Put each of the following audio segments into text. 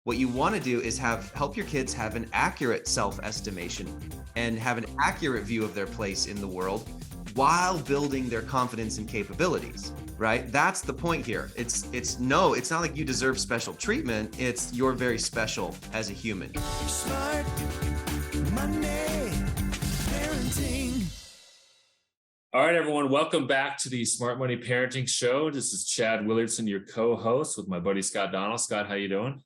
What you want to do is help your kids have an accurate self-estimation and have an accurate view of their place in the world while building their confidence and capabilities, right? That's the point here. It's not like you deserve special treatment. It's you're very special as a human. Smart Money Parenting. All right, everyone, welcome back to the Smart Money Parenting Show. This is Chad Willardson, your co-host, with my buddy Scott Donnell. Scott, how you doing?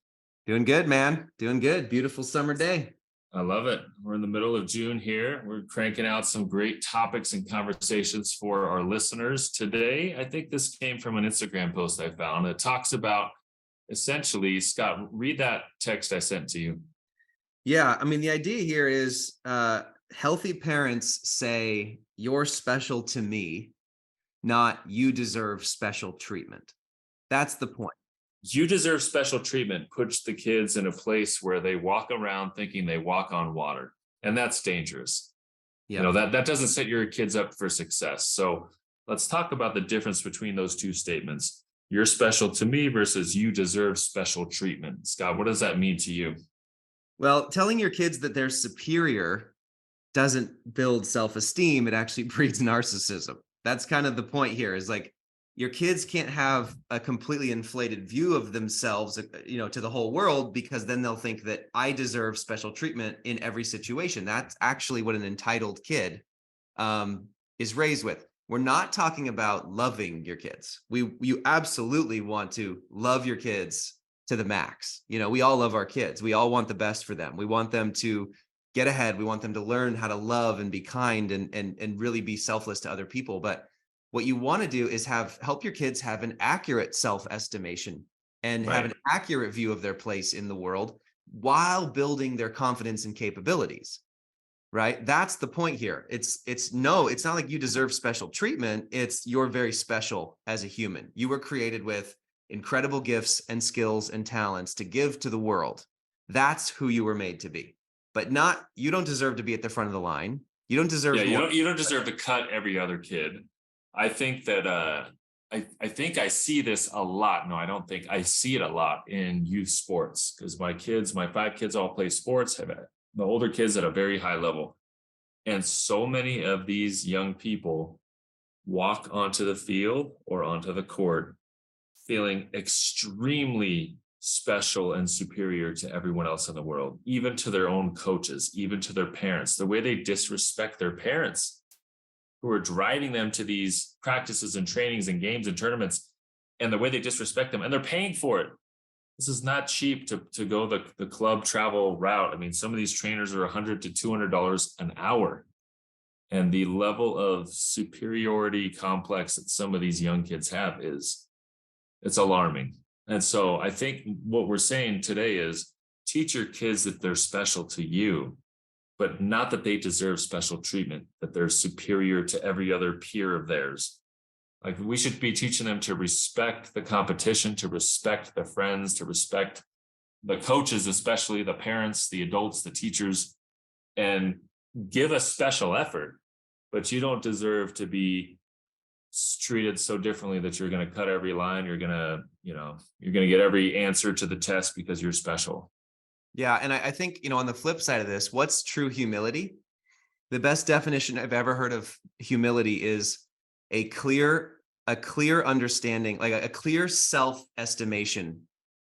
Doing good, man. Doing good. Beautiful summer day. I love it. We're in the middle of June here. We're cranking out some great topics and conversations for our listeners today. I think this came from an Instagram post I found that talks about essentially, Scott, read that text I sent to you. Yeah, I mean, the idea here is healthy parents say, you're special to me, not you deserve special treatment. That's the point. You deserve special treatment puts the kids in a place where they walk around thinking they walk on water. And that's dangerous. Yeah. You know, that doesn't set your kids up for success. So let's talk about the difference between those two statements. You're special to me versus you deserve special treatment. Scott, what does that mean to you? Well, telling your kids that they're superior doesn't build self-esteem. It actually breeds narcissism. That's kind of the point here, is like, your kids can't have a completely inflated view of themselves, to the whole world, because then they'll think that I deserve special treatment in every situation. That's actually what an entitled kid is raised with. We're not talking about loving your kids. You absolutely want to love your kids to the max. We all love our kids. We all want the best for them. We want them to get ahead. We want them to learn how to love and be kind and really be selfless to other people. But what you want to do is help your kids have an accurate self-estimation and have an accurate view of their place in the world while building their confidence and capabilities, right? That's the point here. It's not like you deserve special treatment. It's you're very special as a human. You were created with incredible gifts and skills and talents to give to the world. That's who you were made to be, but you don't deserve to be at the front of the line. You don't deserve. Yeah, you don't deserve to cut every other kid. I think that I think I see this a lot. No, I don't think I see it a lot in youth sports, because my 5 kids all play sports, have the older kids at a very high level. And so many of these young people walk onto the field or onto the court feeling extremely special and superior to everyone else in the world, even to their own coaches, even to their parents, the way they disrespect their parents, who are driving them to these practices and trainings and games and tournaments, and the way they disrespect them, and they're paying for it. This is not cheap to go the club travel route. I mean, some of these trainers are $100 to $200 an hour. And the level of superiority complex that some of these young kids have it's alarming. And so I think what we're saying today is teach your kids that they're special to you, but not that they deserve special treatment, that they're superior to every other peer of theirs. Like, we should be teaching them to respect the competition, to respect the friends, to respect the coaches, especially the parents, the adults, the teachers, and give a special effort. But you don't deserve to be treated so differently that you're going to cut every line. You're going to get every answer to the test because you're special. Yeah. And I think, on the flip side of this, what's true humility? The best definition I've ever heard of humility is a clear understanding, like a clear self-estimation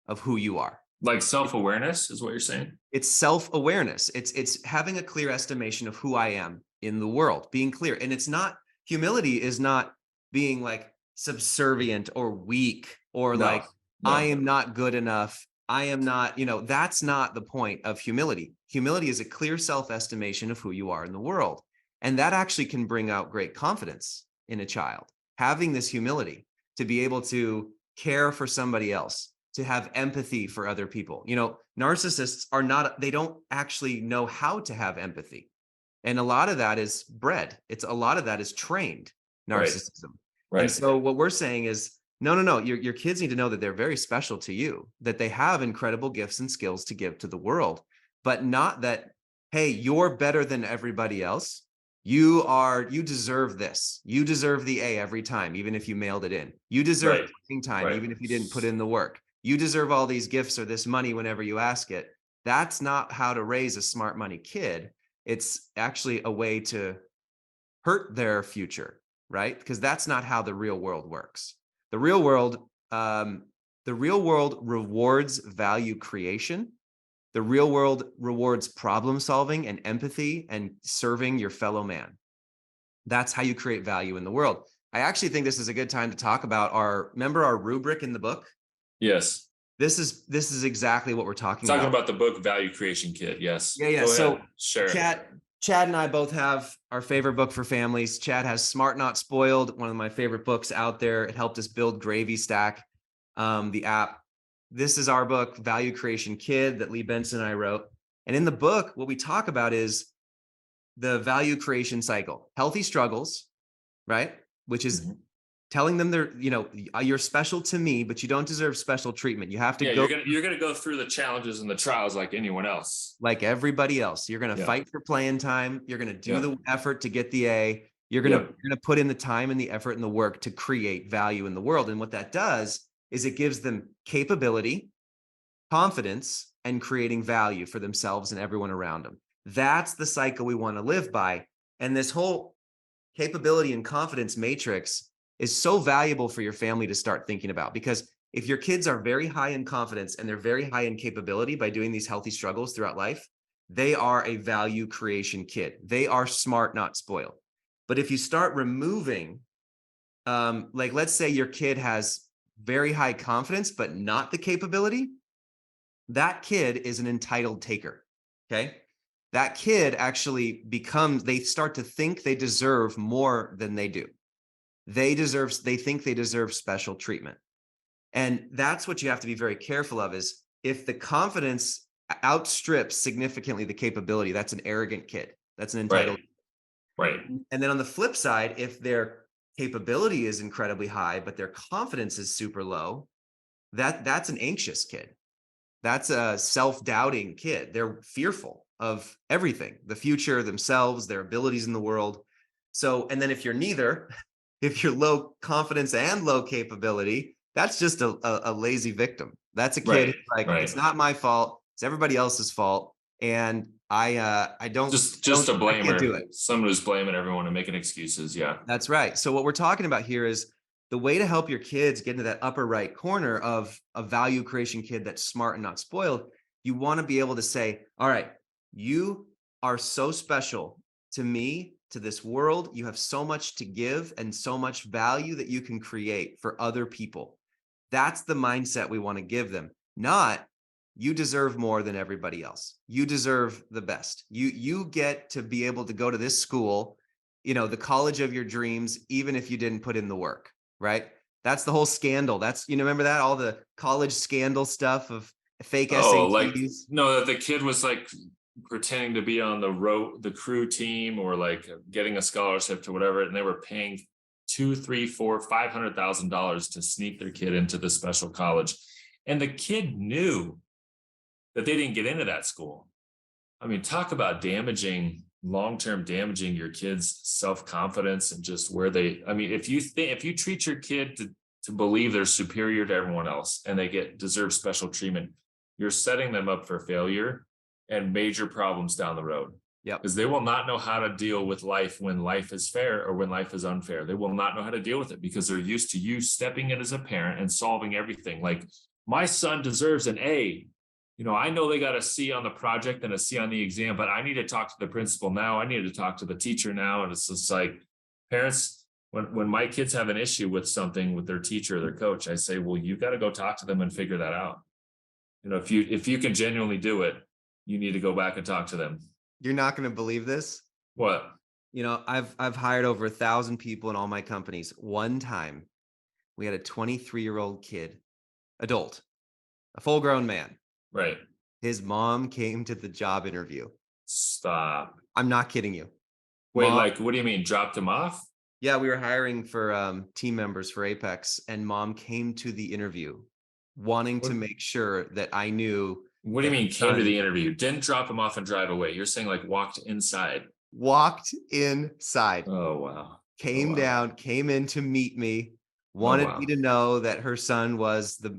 of who you are. Like self-awareness is what you're saying? It's self-awareness. It's having a clear estimation of who I am in the world, being clear. And humility is not being like subservient or weak or no. I am not good enough. I am not, that's not the point of humility. Humility is a clear self-estimation of who you are in the world. And that actually can bring out great confidence in a child. Having this humility to be able to care for somebody else, to have empathy for other people. Narcissists they don't actually know how to have empathy. And a lot of that is bred. A lot of that is trained narcissism. Right. And so what we're saying is, no. Your kids need to know that they're very special to you, that they have incredible gifts and skills to give to the world, but not that, hey, you're better than everybody else. You deserve this. You deserve the A every time, even if you mailed it in. You deserve playing time, even if you didn't put in the work. You deserve all these gifts or this money whenever you ask it. That's not how to raise a smart money kid. It's actually a way to hurt their future, right? Because that's not how the real world works. The real world, rewards value creation. The real world rewards problem solving and empathy and serving your fellow man. That's how you create value in the world. I actually think this is a good time to talk about remember our rubric in the book? Yes. This is exactly what we're talking Talking about. about the book Value Creation Kid. Yes. Yeah. Go So ahead. Sure. Chad and I both have our favorite book for families. Chad has Smart Not Spoiled, one of my favorite books out there. It helped us build Gravy Stack, the app. This is our book, Value Creation Kid, that Lee Benson and I wrote. And in the book, what we talk about is the value creation cycle, healthy struggles, right? Which is telling them you're special to me, but you don't deserve special treatment. You have to go. You're gonna go through the challenges and the trials like anyone else. Like everybody else. You're gonna fight for playing time. You're gonna do the effort to get the A. You're gonna put in the time and the effort and the work to create value in the world. And what that does is it gives them capability, confidence, and creating value for themselves and everyone around them. That's the cycle we want to live by. And this whole capability and confidence matrix is so valuable for your family to start thinking about, because if your kids are very high in confidence and they're very high in capability by doing these healthy struggles throughout life, they are a value creation kid. They are smart, not spoiled. But if you start removing, like let's say your kid has very high confidence, but not the capability, that kid is an entitled taker, okay? That kid actually they start to think they deserve more than they do. They think they deserve special treatment. And that's what you have to be very careful of, is if the confidence outstrips significantly the capability, that's an arrogant kid. That's an entitled. Right. And then on the flip side, if their capability is incredibly high, but their confidence is super low, that's an anxious kid. That's a self-doubting kid. They're fearful of everything, the future, themselves, their abilities in the world. So, and then if you're neither, if you're low confidence and low capability, that's just a lazy victim. That's a kid it's not my fault. It's everybody else's fault. And I don't just a blamer. Do it. Someone who's blaming everyone and making excuses. Yeah. That's right. So what we're talking about here is the way to help your kids get into that upper right corner of a value creation kid that's smart and not spoiled. You want to be able to say, all right, you are so special to me, to this world. You have so much to give and so much value that you can create for other people. That's the mindset we want to give them. Not, you deserve more than everybody else. You deserve the best. You get to be able to go to this school, the college of your dreams, even if you didn't put in the work, right? That's the whole scandal. That's, remember that, all the college scandal stuff of fake SATs? No, the kid was like pretending to be on the crew team, or like getting a scholarship to whatever, and they were paying $200,000, $300,000, $500,000 to sneak their kid into the special college. And the kid knew that they didn't get into that school. I mean, talk about long-term damaging your kids' self-confidence and just where if you treat your kid to believe they're superior to everyone else and they deserve special treatment, you're setting them up for failure and major problems down the road. Yeah, because they will not know how to deal with life when life is fair or when life is unfair. They will not know how to deal with it because they're used to you stepping in as a parent and solving everything. Like, my son deserves an A. I know they got a C on the project and a C on the exam, but I need to talk to the principal now. I need to talk to the teacher now. And it's just like, parents, when my kids have an issue with something with their teacher or their coach, I say, well, you got to go talk to them and figure that out. If you can genuinely do it, you need to go back and talk to them. You're not going to believe this. What? I've hired over 1,000 people in all my companies. One time we had a 23-year-old kid, adult, a full-grown man. Right. His mom came to the job interview. Stop. I'm not kidding you. Wait, what do you mean? Dropped him off? Yeah, we were hiring for team members for Apex, and mom came to the interview wanting to make sure that I knew. What do you mean came to the interview? Didn't drop him off and drive away. You're saying like walked inside. Walked inside. Oh, wow. Down, came in to meet me, wanted me to know that her son was the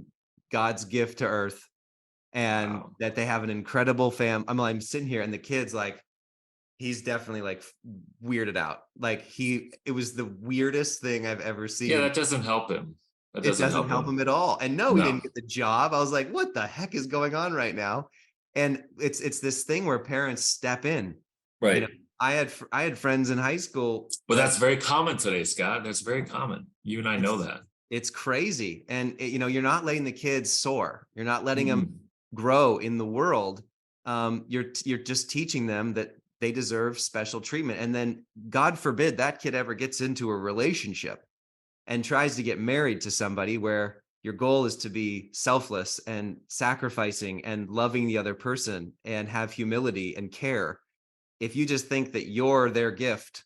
God's gift to earth, and Wow. that they have an incredible I'm sitting here and the kid's like, he's definitely like weirded out. Like it was the weirdest thing I've ever Yeah, seen. that doesn't help him. That It doesn't doesn't help help him. him at all. And no, he No. didn't get the job. I was like, what the heck is going on right now? And it's this thing where parents step in. You know, Right. I had friends in high school But that that's very common today, Scott. That's very common. You and I know it's that. it's crazy. And you're not letting the kids soar. You're not letting them Mm-mm. grow in the world. You're just teaching them that they deserve special treatment. And then God forbid that kid ever gets into a relationship and tries to get married to somebody where your goal is to be selfless and sacrificing and loving the other person and have humility and care. If you just think that you're their gift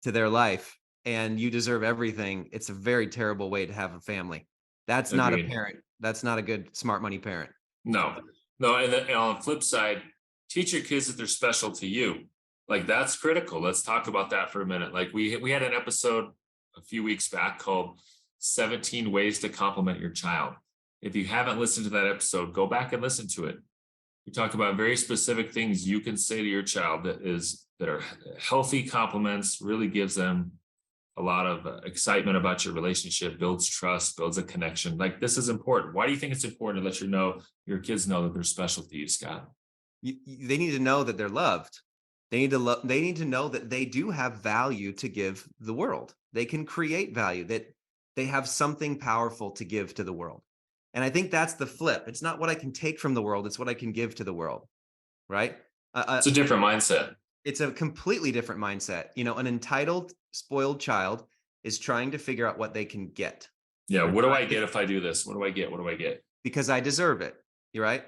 to their life and you deserve everything, it's a very terrible way to have a family. That's not a Agreed. parent. That's not a good smart money parent. No, no. And on the flip side, teach your kids that they're special to you. Like that's critical. Let's talk about that for a minute. Like we had an episode a few weeks back called 17 Ways to Compliment Your Child. If you haven't listened to that episode, go back and listen to it. We talk about very specific things you can say to your child that are healthy compliments, really gives them a lot of excitement about your relationship, builds trust, builds a connection. Like this is important. Why do you think it's important to let your kids know that they're special to you, Scott? They need to know that they're loved. They need to know that they do have value to give the world. They can create value, that they have something powerful to give to the world. And I think that's the flip. It's not what I can take from the world, it's what I can give to the world, right? It's a different mindset. It's a completely different mindset. An entitled, spoiled child is trying to figure out what they can get. Yeah. They're What do I trying to- get if I do this? What do I get? What do I get? Because I deserve it. You're right.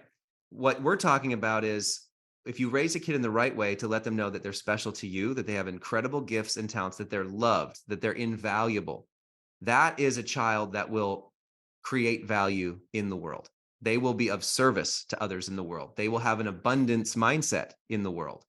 What we're talking about is if you raise a kid in the right way to let them know that they're special to you, that they have incredible gifts and talents, that they're loved, that they're invaluable, that is a child that will create value in the world. They will be of service to others in the world. They will have an abundance mindset in the world.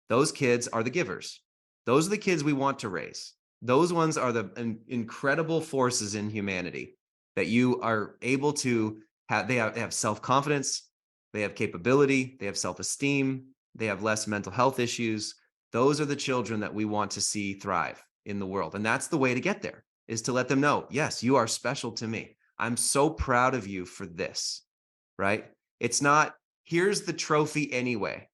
Those kids are the givers. Those are the kids we want to raise. Those ones are the incredible forces in humanity that you are able to have. They have self-confidence, they have capability, they have self-esteem, they have less mental health issues. Those are the children that we want to see thrive in the world. And that's the way to get there, is to let them know, yes, you are special to me. I'm so proud of you for this, right? It's not, here's the trophy anyway.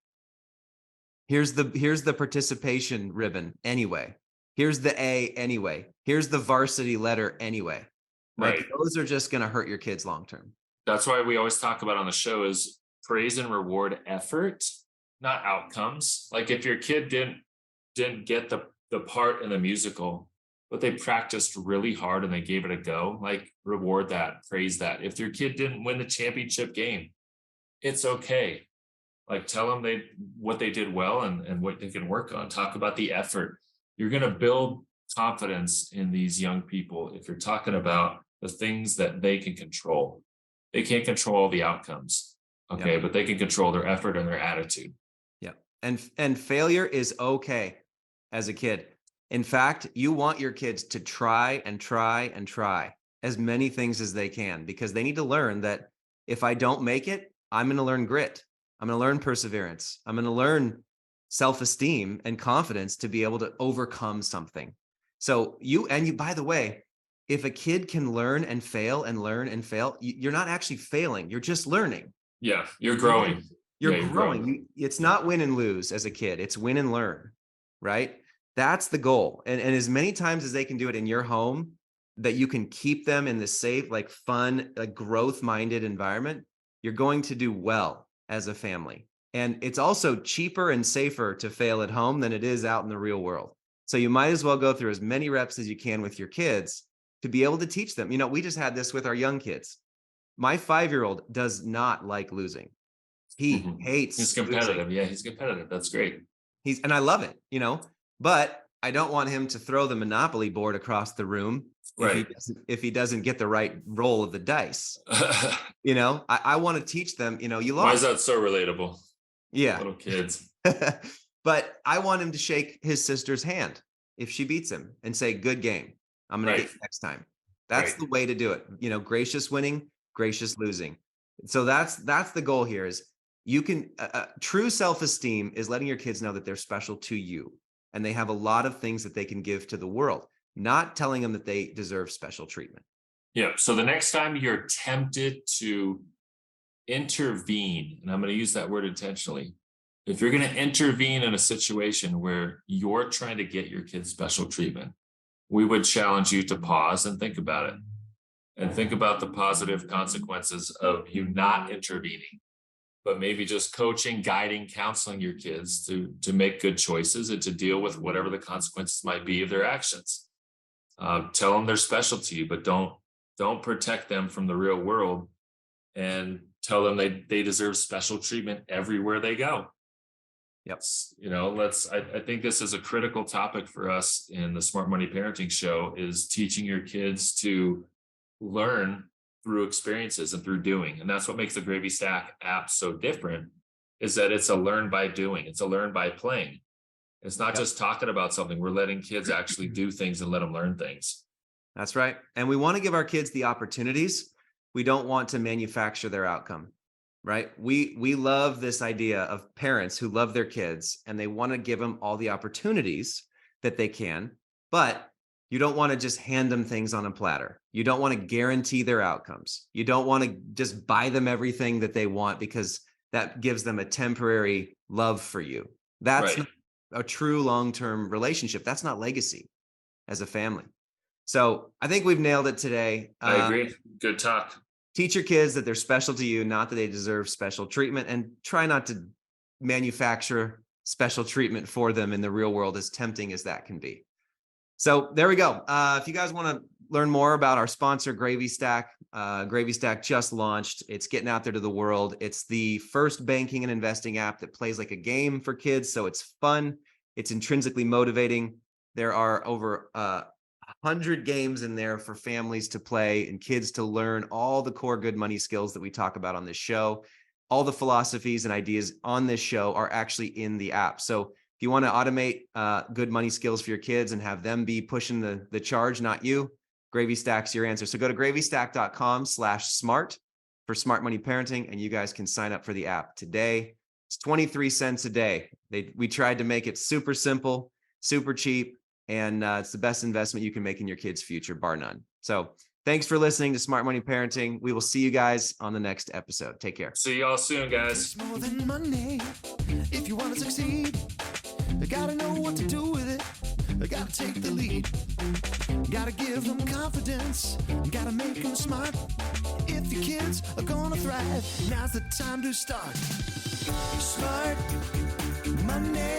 Here's the participation ribbon anyway. Here's the A anyway. Here's the varsity letter anyway. Right. Like those are just going to hurt your kids long term. That's why we always talk about on the show is praise and reward effort, not outcomes. Like if your kid didn't get the part in the musical, but they practiced really hard and they gave it a go, like reward that, praise that. If your kid didn't win the championship game, it's okay. Like tell them what they did well and what they can work on. Talk about the effort. You're going to build confidence in these young people if you're talking about the things that they can control. They can't control the outcomes, okay, Yep. but they can control their effort and their attitude. Yeah, and failure is okay as a kid. In fact, you want your kids to try and try and try as many things as they can, because they need to learn that if I don't make it, I'm going to learn grit. I'm going to learn perseverance. I'm going to learn self-esteem and confidence to be able to overcome something. So by the way, if a kid can learn and fail and learn and fail, you're not actually failing. You're just learning. Yeah, you're growing. You're Yeah, growing. It's not win and lose as a kid. It's win and learn, right? That's the goal. And as many times as they can do it in your home, that you can keep them in the safe, like fun, like growth-minded environment, you're going to do well as a family. And it's also cheaper and safer to fail at home than it is out in the real world. So you might as well go through as many reps as you can with your kids to be able to teach them. We just had this with our young kids. My 5-year-old does not like losing. He hates He's competitive. losing. Yeah, he's competitive. That's great. And I love it, but I don't want him to throw the Monopoly board across the room if he doesn't get the right roll of the dice. I want to teach them, you lost. Why is that so relatable? Yeah. Little kids. But I want him to shake his sister's hand if she beats him and say, good game. I'm going to get you next time. That's the way to do it. Gracious winning, gracious losing. So that's the goal here is you can true self-esteem is letting your kids know that they're special to you and they have a lot of things that they can give to the world, not telling them that they deserve special treatment. Yeah. So the next time you're tempted to intervene, and I'm going to use that word intentionally, if you're going to intervene in a situation where you're trying to get your kids special treatment, we would challenge you to pause and think about it and think about the positive consequences of you not intervening, but maybe just coaching, guiding, counseling your kids to make good choices and to deal with whatever the consequences might be of their actions. Tell them they're special to you, but don't protect them from the real world and tell them they deserve special treatment everywhere they go. Yep. I think this is a critical topic for us in the Smart Money Parenting Show, is teaching your kids to learn through experiences and through doing. And that's what makes the Gravy Stack app so different, is that it's a learn by doing. It's a learn by playing. It's not just talking about something. We're letting kids actually do things and let them learn things. That's right. And we want to give our kids the opportunities. We don't want to manufacture their outcome, right? We love this idea of parents who love their kids and they want to give them all the opportunities that they can, but you don't want to just hand them things on a platter. You don't want to guarantee their outcomes. You don't want to just buy them everything that they want because that gives them a temporary love for you. That's not a true long-term relationship. That's not legacy as a family. So I think we've nailed it today. I agree. Good talk. Teach your kids that they're special to you, not that they deserve special treatment, and try not to manufacture special treatment for them in the real world, as tempting as that can be. So there we go. If you guys want to learn more about our sponsor, Gravy Stack just launched. It's getting out there to the world. It's the first banking and investing app that plays like a game for kids. So it's fun. It's intrinsically motivating. There are over 100 games in there for families to play and kids to learn all the core good money skills that we talk about on this show. All the philosophies and ideas on this show are actually in the app. So if you want to automate good money skills for your kids and have them be pushing the charge, not you, Gravy Stack's your answer. So go to gravystack.com/smart for Smart Money Parenting, and you guys can sign up for the app today. It's 23 cents a day. We tried to make it super simple, super cheap, and it's the best investment you can make in your kids' future, bar none. So thanks for listening to Smart Money Parenting. We will see you guys on the next episode. Take care. See y'all soon, guys. It's more than money. If you want to succeed, you gotta know what to do with it. You gotta take the lead. You gotta give them confidence. You gotta make them smart. If your kids are gonna thrive, now's the time to start. Smart money.